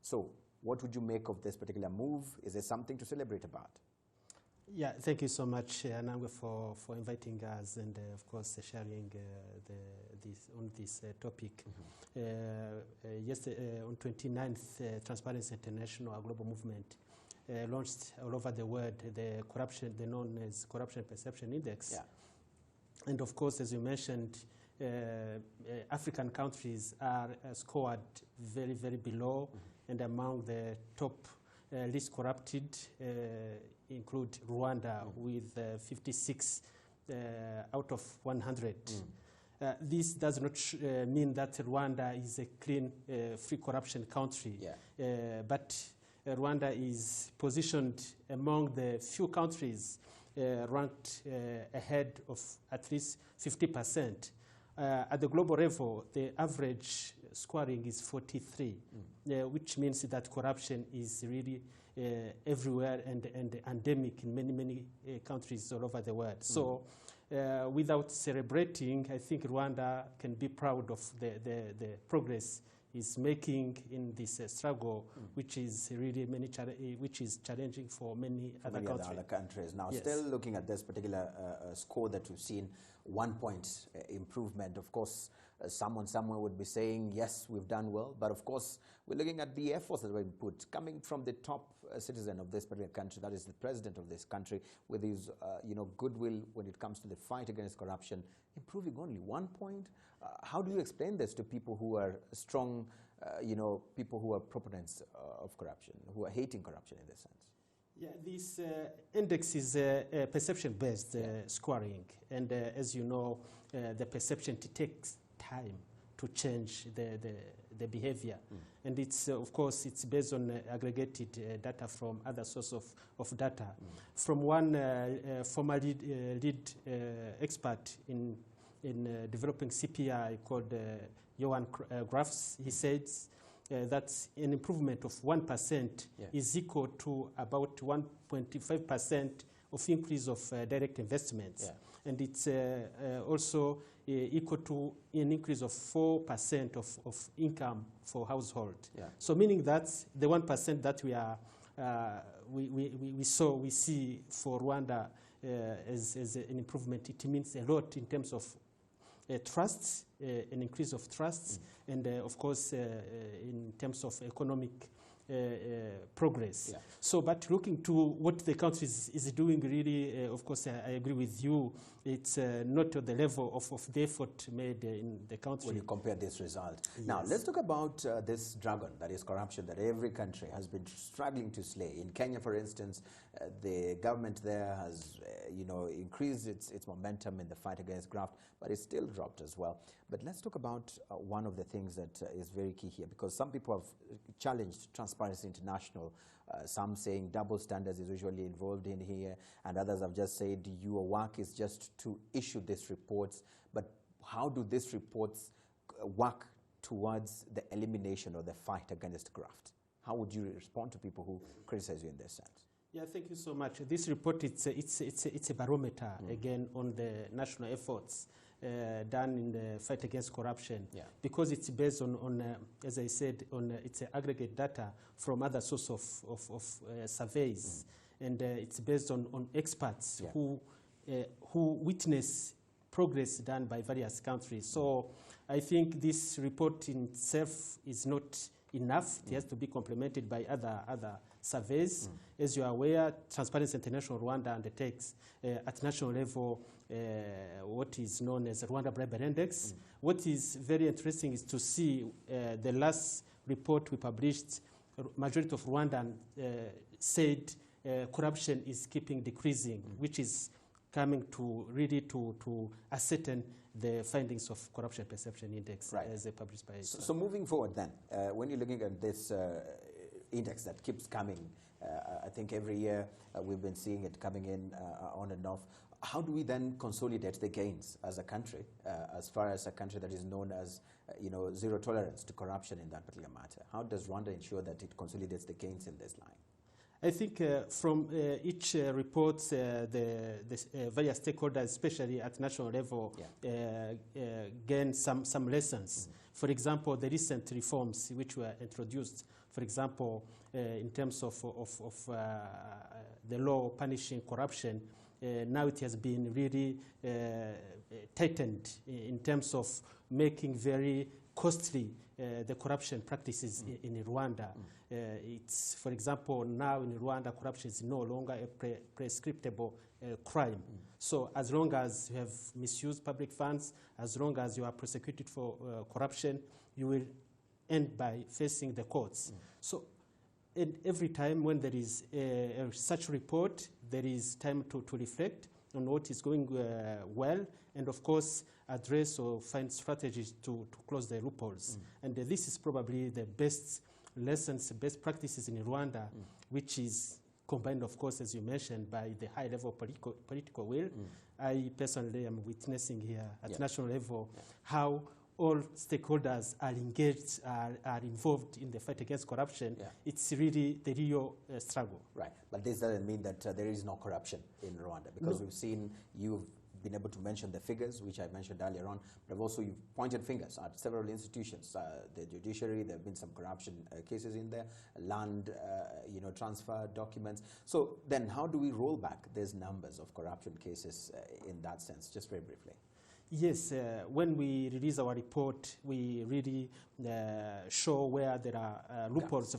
So what would you make of this particular move? Is there something to celebrate about? Yeah, thank you so much, Anangwe, for inviting us and, of course, sharing this topic. Yesterday, on 29th, Transparency International, a global movement, launched all over the world the known as Corruption Perception Index. Yeah. And, of course, as you mentioned, African countries are scored very, very below, and among the top least corrupted include Rwanda with 56 out of 100. This does not mean that Rwanda is a clean, free corruption country, but Rwanda is positioned among the few countries ranked ahead of at least 50%. At the global level, the average scoring is 43, which means that corruption is really everywhere and endemic in many, many countries all over the world. So without celebrating, I think Rwanda can be proud of the progress is making in this struggle, which is really which is challenging for many other countries. Now, still looking at this particular score that we've seen, 1 point improvement. Of course, someone somewhere would be saying, yes, we've done well, but of course, we're looking at the efforts that were put coming from the top citizen of this particular country, that is the president of this country, with his goodwill when it comes to the fight against corruption, improving only 1 point. How do you explain this to people who are strong, people who are proponents of corruption, who are hating corruption in this sense? Yeah, this index is perception-based scoring, and as you know, the perception takes time to change the behavior, and it's of course it's based on aggregated data from other sources of data. From one former lead expert in developing CPI called Johan Grafs, he says that an improvement of 1% is equal to about 1.5% of increase of direct investments. And it's also equal to an increase of 4% of income for household. So meaning that the 1% that we see for Rwanda as an improvement, it means a lot in terms of trust, an increase of trust, and of course in terms of economic progress. So, but looking to what the country is doing, really, of course, I agree with you. It's not at the level of the effort made in the country. When you compare this result. Now, let's talk about this dragon, that is corruption, that every country has been struggling to slay. In Kenya, for instance, the government there has, increased its momentum in the fight against graft, but it's still dropped as well. But let's talk about one of the things that is very key here, because some people have challenged Transparency International, some saying double standards is usually involved in here, and others have just said your work is just to issue these reports. But how do these reports work towards the elimination or the fight against graft? How would you respond to people who criticize you in this sense? Yeah, thank you so much. This report, it's a barometer, again, on the national efforts done in the fight against corruption, because it's based on as I said, it's aggregate data from other sources of surveys, and it's based on experts who witness progress done by various countries. So I think this report in itself is not enough. It has to be complemented by other surveys. As you are aware, Transparency International Rwanda undertakes at national level what is known as the Rwanda Bribery Index. What is very interesting is to see the last report we published, majority of Rwandans said corruption is keeping decreasing, which is coming to really to ascertain the findings of Corruption Perception Index as published by So moving forward then, when you're looking at this index that keeps coming, I think every year we've been seeing it coming in on and off. How do we then consolidate the gains as a country, as far as a country that is known as zero tolerance to corruption in that particular matter? How does Rwanda ensure that it consolidates the gains in this line? I think from each report, the various stakeholders, especially at national level, gain some lessons. For example, the recent reforms which were introduced for example, in terms of the law punishing corruption, now it has been really tightened in terms of making very costly the corruption practices in Rwanda. It's, for example, now in Rwanda, corruption is no longer a prescriptable crime. So as long as you have misused public funds, as long as you are prosecuted for corruption, you will end by facing the courts. So and every time when there is such report, there is time to reflect on what is going well, and of course address or find strategies to close the loopholes. And this is probably the best lessons, best practices in Rwanda, which is combined, of course, as you mentioned, by the high level political will. I personally am witnessing here at national level how all stakeholders are engaged, are involved in the fight against corruption. It's really the real struggle. Right, but this doesn't mean that there is no corruption in Rwanda, because we've seen you've been able to mention the figures, which I mentioned earlier on, but also you've pointed fingers at several institutions. The judiciary, there have been some corruption cases in there, land, transfer documents. So then how do we roll back these numbers of corruption cases in that sense, just very briefly? Yes, when we release our report, we really show where there are loopholes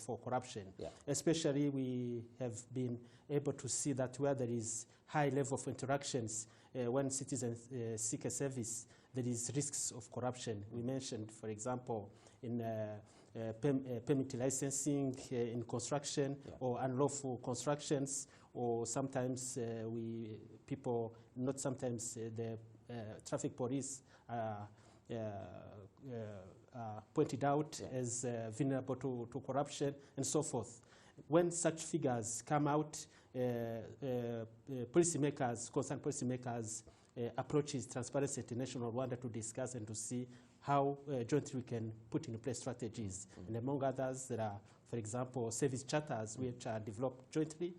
for corruption. Especially we have been able to see that where there is high level of interactions, when citizens seek a service, there is risks of corruption. We mentioned, for example, in permit licensing in construction or unlawful constructions, or sometimes the traffic police pointed out as vulnerable to corruption and so forth. When such figures come out, concerned policymakers approaches Transparency International-Rwanda to discuss and to see how jointly we can put in place strategies. And among others, there are, for example, service charters which are developed jointly,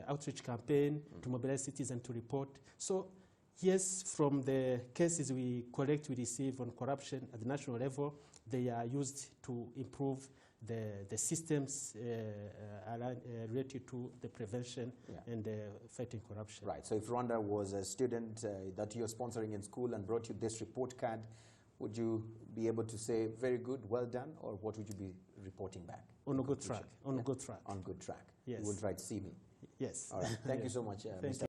outreach campaign to mobilize citizens to report. So yes, from the cases we collect, we receive on corruption at the national level, they are used to improve the systems related to the prevention and fighting corruption. Right, so if Rwanda was a student that you're sponsoring in school and brought you this report card, would you be able to say, very good, well done, or what would you be reporting back? On a good track, on a good track. On good track. Yes. You will try to see me. Yes. All right, thank you so much, Mr.